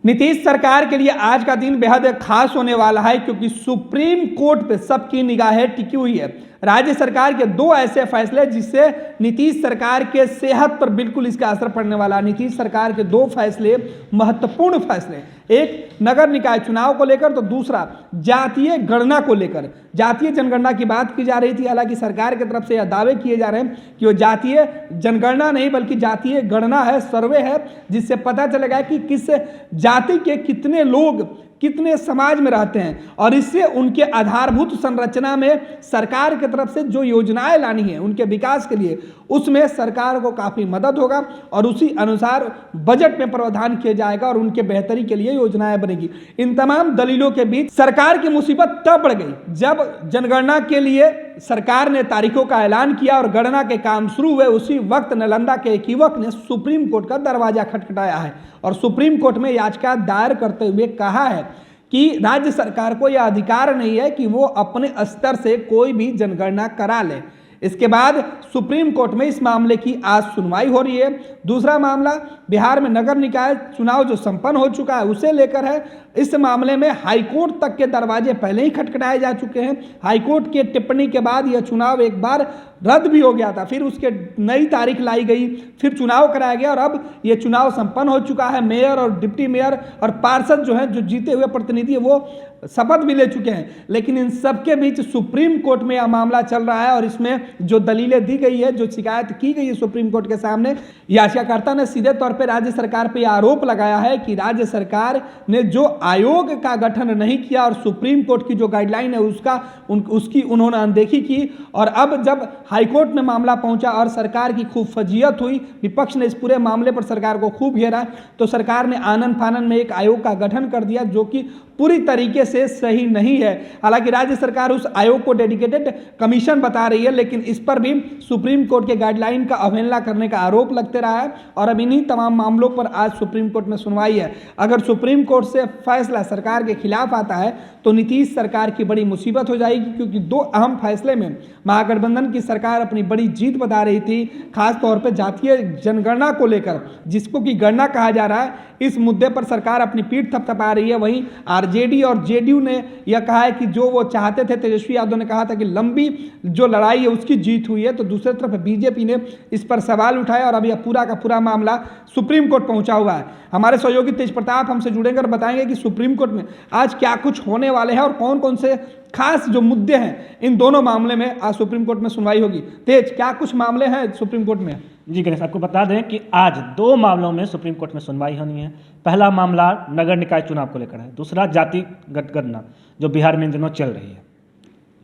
नीतीश सरकार के लिए आज का दिन बेहद खास होने वाला है, क्योंकि सुप्रीम कोर्ट पे सबकी निगाहें टिकी हुई है। राज्य सरकार के दो ऐसे फैसले जिससे नीतीश सरकार के सेहत पर बिल्कुल इसका असर पड़ने वाला है। नीतीश सरकार के दो फैसले, महत्वपूर्ण फैसले, एक नगर निकाय चुनाव को लेकर तो दूसरा जातीय गणना को लेकर। जातीय जनगणना की बात की जा रही थी, हालांकि सरकार की तरफ से यह दावे किए जा रहे हैं कि वो जातीय जनगणना नहीं बल्कि जातीय गणना है, सर्वे है, जिससे पता चलेगा कि किस जाति के कितने लोग कितने समाज में रहते हैं और इससे उनके आधारभूत संरचना में सरकार की तरफ से जो योजनाएं लानी है उनके विकास के लिए, उसमें सरकार को काफ़ी मदद होगा और उसी अनुसार बजट में प्रावधान किया जाएगा और उनके बेहतरी के लिए योजनाएं बनेगी। इन तमाम दलीलों के बीच सरकार की मुसीबत तब बढ़ गई जब जनगणना के लिए सरकार ने तारीखों का ऐलान किया और गणना के काम शुरू हुए। उसी वक्त नालंदा के एक युवक ने सुप्रीम कोर्ट का दरवाजा खटखटाया है और सुप्रीम कोर्ट में याचिका दायर करते हुए कहा है कि राज्य सरकार को यह अधिकार नहीं है कि वो अपने स्तर से कोई भी जनगणना करा ले। इसके बाद सुप्रीम कोर्ट में इस मामले की आज सुनवाई हो रही है। दूसरा मामला बिहार में नगर निकाय चुनाव जो संपन्न हो चुका है उसे लेकर है। इस मामले में हाईकोर्ट तक के दरवाजे पहले ही खटखटाए जा चुके हैं। हाईकोर्ट के टिप्पणी के बाद यह चुनाव एक बार रद्द भी हो गया था, फिर उसके नई तारीख लाई गई, फिर चुनाव कराया गया और अब यह चुनाव संपन्न हो चुका है। मेयर और डिप्टी मेयर और पार्षद जो हैं, जो जीते हुए प्रतिनिधि है, वो शपथ भी ले चुके हैं। लेकिन इन सबके बीच सुप्रीम कोर्ट में यह मामला चल रहा है और इसमें जो दलीलें दी गई है, जो शिकायत की गई है सुप्रीम कोर्ट के सामने, याचिकाकर्ता ने सीधे तौर पर राज्य सरकार पर आरोप लगाया है कि राज्य सरकार ने जो आयोग का गठन नहीं किया और सुप्रीम कोर्ट की जो गाइडलाइन है उसकी उन्होंने अनदेखी की। और अब जब हाईकोर्ट में मामला पहुंचा और सरकार की खूब फजीयत हुई, विपक्ष ने इस पूरे मामले पर सरकार को खूब घेरा, तो सरकार ने आनन फानन में एक आयोग का गठन कर दिया जो कि पूरी तरीके से सही नहीं है। हालांकि राज्य सरकार उस आयोग को डेडिकेटेड कमीशन बता रही है, लेकिन इस पर भी सुप्रीम कोर्ट के गाइडलाइन का अवहेलना करने का आरोप लगते रहा है और अब इन्हीं तमाम मामलों पर आज सुप्रीम कोर्ट में सुनवाई है। अगर सुप्रीम कोर्ट से फैसला सरकार के खिलाफ आता है तो नीतीश सरकार की बड़ी मुसीबत हो जाएगी, क्योंकि दो अहम फैसले में महागठबंधन की सरकार अपनी बड़ी जीत बता रही थी, खासतौर पर जातीय जनगणना को लेकर, जिसको कि गणना कहा जा रहा है। इस मुद्दे पर सरकार अपनी पीठ थपथपा रही है। वहीं आरजेडी और जेडीयू ने यह कहा है कि जो वो चाहते थे, तेजस्वी यादव ने कहा था कि लंबी जो लड़ाई है उसकी जीत हुई है, तो दूसरी तरफ बीजेपी ने इस पर सवाल उठाया और अब यह पूरा का पूरा मामला सुप्रीम कोर्ट पहुंचा हुआ है। हमारे सहयोगी तेज प्रताप हमसे जुड़ेंगे और बताएंगे कि सुप्रीम कोर्ट में आज क्या कुछ होने वाले हैं और कौन कौन से खास जो मुद्दे हैं इन दोनों मामले में आज सुप्रीम कोर्ट में सुनवाई होगी। तेज, क्या कुछ मामले हैं सुप्रीम कोर्ट में? जी गणेश, आपको बता दें कि आज दो मामलों में सुप्रीम कोर्ट में सुनवाई होनी है। पहला मामला नगर निकाय चुनाव को लेकर है, दूसरा जाति गणना जो बिहार में इन दिनों चल रही है।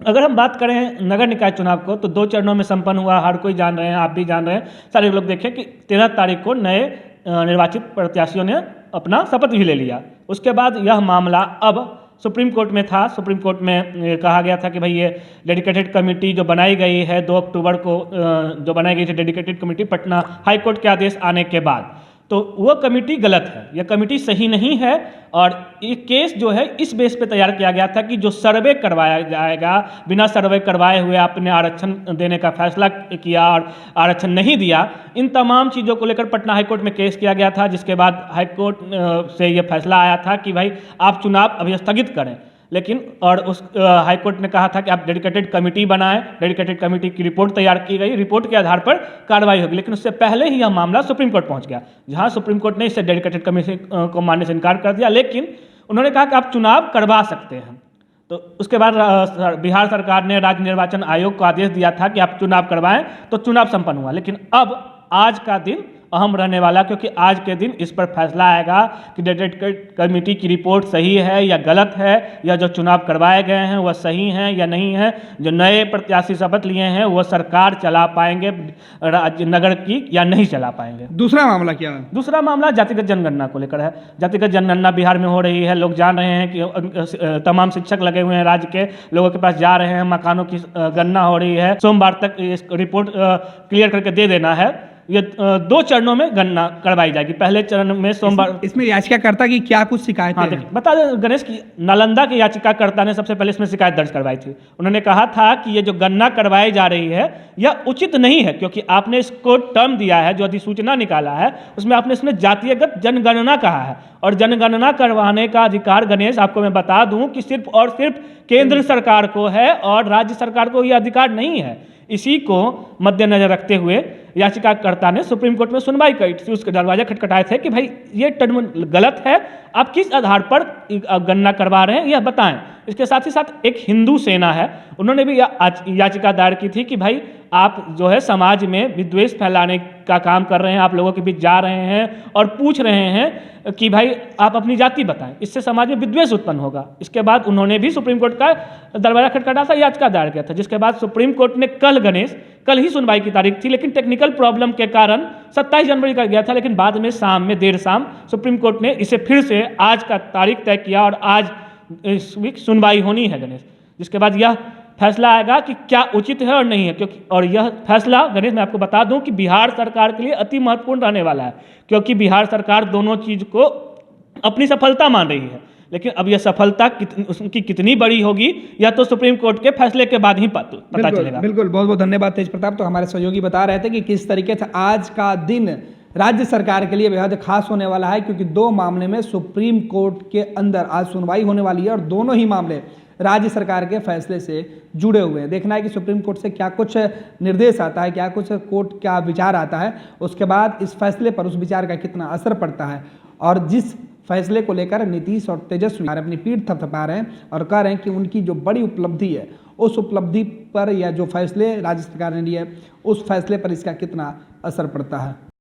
अगर हम बात करें नगर निकाय चुनाव को तो 2 चरणों में संपन्न हुआ, हर कोई जान रहे हैं, आप भी जान रहे हैं, सारे लोग देखें कि 13 तारीख को नए निर्वाचित प्रत्याशियों ने अपना शपथ भी ले लिया। उसके बाद यह मामला अब सुप्रीम कोर्ट में था। सुप्रीम कोर्ट में कहा गया था कि भाई ये डेडिकेटेड कमेटी जो बनाई गई है 2 अक्टूबर को जो बनाई गई थी dedicated committee Patna high court के आदेश आने के बाद, तो वो कमेटी गलत है, यह कमेटी सही नहीं है। और ये केस जो है इस बेस पे तैयार किया गया था कि जो सर्वे करवाया जाएगा, बिना सर्वे करवाए हुए आपने आरक्षण देने का फैसला किया और आरक्षण नहीं दिया, इन तमाम चीज़ों को लेकर पटना हाईकोर्ट में केस किया गया था। जिसके बाद हाईकोर्ट से यह फैसला आया था कि भाई आप चुनाव अभी स्थगित करें, लेकिन और उस हाईकोर्ट ने कहा था कि आप डेडिकेटेड कमेटी बनाएं, डेडिकेटेड कमेटी की रिपोर्ट तैयार की गई, रिपोर्ट के आधार पर कार्रवाई होगी। लेकिन उससे पहले ही यह मामला सुप्रीम कोर्ट पहुंच गया, जहां सुप्रीम कोर्ट ने इसे डेडिकेटेड कमेटी को मानने से इनकार कर दिया, लेकिन उन्होंने कहा कि आप चुनाव करवा सकते हैं। तो उसके बाद बिहार सरकार ने राज्य निर्वाचन आयोग को आदेश दिया था कि आप चुनाव करवाएं, तो चुनाव संपन्न हुआ। लेकिन अब आज का दिन अहम रहने वाला, क्योंकि आज के दिन इस पर फैसला आएगा कि डेडिकेटेड कमेटी की रिपोर्ट सही है या गलत है, या जो चुनाव करवाए गए हैं वह सही हैं या नहीं है, जो नए प्रत्याशी शपथ लिए हैं वह सरकार चला पाएंगे राज्य नगर की या नहीं चला पाएंगे। दूसरा मामला क्या है? दूसरा मामला जातिगत जनगणना को लेकर है। जातिगत जनगणना बिहार में हो रही है, लोग जान रहे हैं कि तमाम शिक्षक लगे हुए हैं, राज्य के लोगों के पास जा रहे हैं, मकानों की गणना हो रही है। सोमवार तक इस रिपोर्ट क्लियर करके दे देना है। ये 2 चरणों में गणना करवाई जाएगी। पहले चरण में सोमवार। इसमें याचिकाकर्ता की क्या कुछ शिकायतें हाँ, हैं? देखिए बता दें गणेश की नालंदा के याचिकाकर्ता ने सबसे पहले इसमें शिकायत दर्ज करवाई थी। उन्होंने कहा था कि ये जो गणना करवाई जा रही है यह उचित नहीं है, क्योंकि आपने इसको टर्म दिया है, जो अधिसूचना निकाला है उसमें आपने इसमें जातीयगत जनगणना कहा है, और जनगणना करवाने का अधिकार गणेश आपको मैं बता दूं कि सिर्फ और सिर्फ केंद्र सरकार को है और राज्य सरकार को यह अधिकार नहीं है। इसी को मद्देनजर रखते हुए याचिकाकर्ता ने सुप्रीम कोर्ट में सुनवाई की थी, उसके दरवाजे खटखटाए थे कि भाई ये टर्म गलत है, आप किस आधार पर गणना करवा रहे हैं यह बताएं। इसके साथ ही साथ एक हिंदू सेना है, उन्होंने भी याचिका दायर की थी कि भाई आप जो है समाज में विद्वेष फैलाने का काम कर रहे हैं, आप लोगों के बीच जा रहे हैं और पूछ रहे हैं कि भाई आप अपनी जाति बताएं, इससे समाज में विद्वेष उत्पन्न होगा। इसके बाद उन्होंने भी सुप्रीम कोर्ट का दरवाजा खटखटा था, याचिका दायर किया था, जिसके बाद सुप्रीम कोर्ट ने कल ही सुनवाई की तारीख थी, लेकिन टेक्निकल प्रॉब्लम के कारण 27 जनवरी का गया था, लेकिन बाद में देर शाम सुप्रीम कोर्ट ने इसे फिर से आज का तारीख तय किया और आज इस वीक सुनवाई होनी है गणेश, जिसके बाद यह फैसला आएगा कि क्या उचित है और नहीं है। क्योंकि और यह फैसला गणेश मैं आपको बता दूं कि बिहार सरकार के लिए अति महत्वपूर्ण रहने वाला है, क्योंकि बिहार सरकार दोनों चीज को अपनी सफलता मान रही है, लेकिन अब यह सफलता उसकी कितनी बड़ी होगी यह तो सुप्रीम कोर्ट के फैसले के बाद ही पता चलेगा। बिल्कुल, बहुत बहुत धन्यवाद तेज प्रताप। तो हमारे सहयोगी बता रहे थे कि किस तरीके से आज का दिन राज्य सरकार के लिए बेहद खास होने वाला है, क्योंकि 2 मामले में सुप्रीम कोर्ट के अंदर आज सुनवाई होने वाली है और दोनों ही मामले राज्य सरकार के फैसले से जुड़े हुए हैं। देखना है कि सुप्रीम कोर्ट से क्या कुछ निर्देश आता है, क्या कुछ कोर्ट क्या विचार आता है, उसके बाद इस फैसले पर उस विचार का कितना असर पड़ता है। और जिस फैसले को लेकर नीतीश और तेजस्वी अपनी पीठ थपथपा रहे हैं और कह रहे हैं कि उनकी जो बड़ी उपलब्धि है उस उपलब्धि पर या जो फैसले राज्य सरकार ने लिए उस फैसले पर इसका कितना असर पड़ता है।